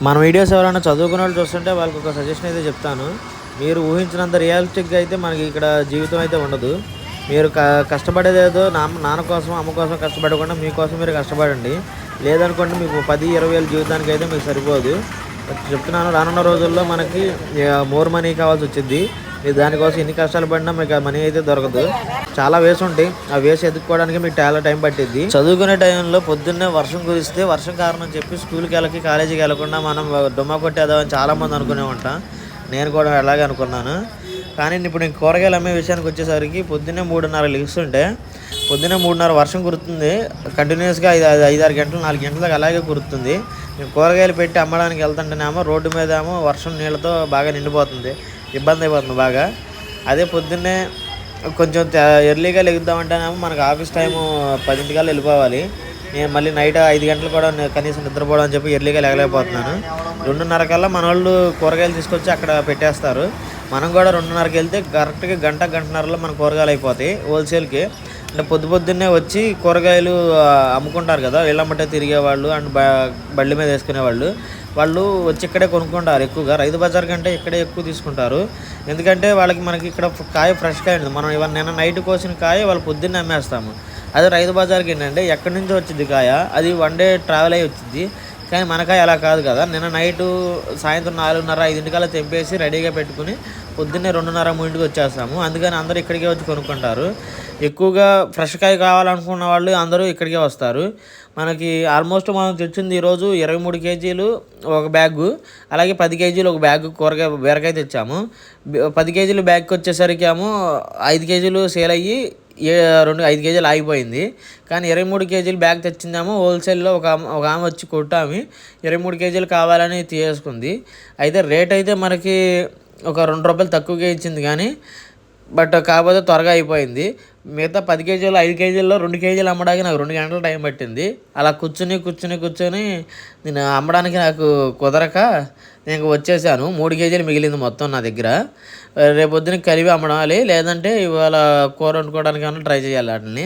మన వీడియోస్ ఎవరైనా చదువుకునే వాళ్ళు చూస్తుంటే వాళ్ళకి ఒక సజెషన్ అయితే చెప్తాను. మీరు ఊహించినంత రియాలిస్టిక్‌గా అయితే మనకి ఇక్కడ జీవితం అయితే ఉండదు. మీరు కష్టపడేదేదో నాన్న కోసం, అమ్మ కోసం కష్టపడకుండా మీకోసం మీరు కష్టపడండి. లేదనుకోండి మీకు 10, 20 ఏళ్ళ జీవితానికైతే మీకు సరిపోదు. చెప్తున్నాను రానున్న రోజుల్లో మనకి మోర్ మనీ కావాల్సొచ్చిద్ది. మీరు దానికోసం ఎన్ని కష్టాలు పడినా మీకు ఆ మనీ అయితే దొరకదు. చాలా వేస్ ఉంటాయి. ఆ వేస్ ఎతుక్కోవడానికి మీకు చాలా టైం పట్టిద్ది. చదువుకునే టైంలో పొద్దున్నే వర్షం కురిస్తే వర్షం కారణం చెప్పి స్కూల్‌కి కాలేజీకి వెళ్ళకుండా మనం డుమ్మా కొట్టేద్దామని చాలామంది అనుకునే ఉంటాం. నేను కూడా అలాగే అనుకున్నాను. కానీ ఇప్పుడు నేను కూరగాయలు అమ్మే విషయానికి వచ్చేసరికి పొద్దున్నే 3:30 లెగుస్తుంటే పొద్దున్నే 3:30 వర్షం కురుతుంది. కంటిన్యూస్‌గా 5, 6 గంటలు 4 గంటల దాకా అలాగే కురుతుంది. నేను కూరగాయలు పెట్టి అమ్మడానికి వెళ్తుంటేనేమో రోడ్డు మీద ఏమో వర్షం నీళ్ళతో బాగా నిండిపోతుంది. ఇబ్బంది అయిపోతుంది బాగా. అదే పొద్దున్నే కొంచెం ఎర్లీగా లెగుద్దామంటేనేమో మనకు ఆఫీస్ టైము 10 కల్లా వెళ్ళిపోవాలి. నేను మళ్ళీ నైట్ 5 గంటలు కూడా కనీసం నిద్రపోవడం అని చెప్పి ఎర్లీగా లేగలేకపోతున్నాను. 2:30 కల్లా మనోళ్ళు కూరగాయలు తీసుకొచ్చి అక్కడ పెట్టేస్తారు. మనం కూడా 2:30కి వెళ్తే కరెక్ట్‌గా గంటన్నరలో మన కూరగాయలు అయిపోతాయి హోల్సేల్‌కి. అంటే పొద్దున్నే వచ్చి కూరగాయలు అమ్ముకుంటారు కదా! ఇళ్ళమ్మటే తిరిగేవాళ్ళు అండ్ బండ్ల మీద వేసుకునేవాళ్ళు. వాళ్ళు వచ్చి ఇక్కడే కొనుక్కుంటారు ఎక్కువగా. రైతు బజార్ కంటే ఇక్కడే ఎక్కువ తీసుకుంటారు. ఎందుకంటే మనకి ఇక్కడ కాయ ఫ్రెష్ కాయ ఉంటుంది. మనం నిన్న నైట్ కోసిన కాయ వాళ్ళు పొద్దున్నే అమ్మేస్తాము. అదే రైతు బజార్‌కి ఏంటంటే ఎక్కడి నుంచో వచ్చిద్ది కాయ. అది వన్ డే ట్రావెల్ అయ్యి వచ్చిద్ది. కానీ మన కాయ అలా కాదు కదా! నిన్న నైటు సాయంత్రం 4:30, 5 తెంపేసి రెడీగా పెట్టుకొని పొద్దున్నే 2:30, 3కి వచ్చేస్తాము. అందుకని అందరూ ఇక్కడికే వచ్చి కొనుక్కుంటారు. ఎక్కువగా ఫ్రెష్ కాయ కావాలనుకున్న వాళ్ళు అందరూ ఇక్కడికే వస్తారు. మనకి ఆల్మోస్ట్ మనం తెచ్చింది ఈరోజు 23 కేజీలు ఒక బ్యాగు, అలాగే 10 కేజీలు ఒక బ్యాగు బీరకాయ తెచ్చాము. 10 కేజీల బ్యాగ్‌కి వచ్చేసరికి ఏమో 5 కేజీలు సేల్ అయ్యి 5 కేజీలు ఆగిపోయింది. కానీ 23 కేజీల బ్యాగ్ తెచ్చిందేమో హోల్సేల్‌లో ఒక ఆమె వచ్చి కొట్టామె 23 కేజీలు కావాలని తీసేసుకుంది. అయితే రేట్ అయితే మనకి ఒక ₹2 తక్కువగా ఇచ్చింది కానీ కాకపోతే త్వరగా అయిపోయింది. మిగతా 10 కేజీలు 5 కేజీల్లో 2 కేజీలు అమ్మడానికి నాకు 2 గంటలు టైం పట్టింది. అలా కూర్చొని నేను అమ్మడానికి నాకు కుదరక నేను వచ్చేసాను. 3 కేజీలు మిగిలింది మొత్తం నా దగ్గర. రేపొద్దున కలిపి అమ్మడాలి, లేదంటే ఇవాళ కూర వండుకోవడానికన్నా ట్రై చేయాలి వాటిని.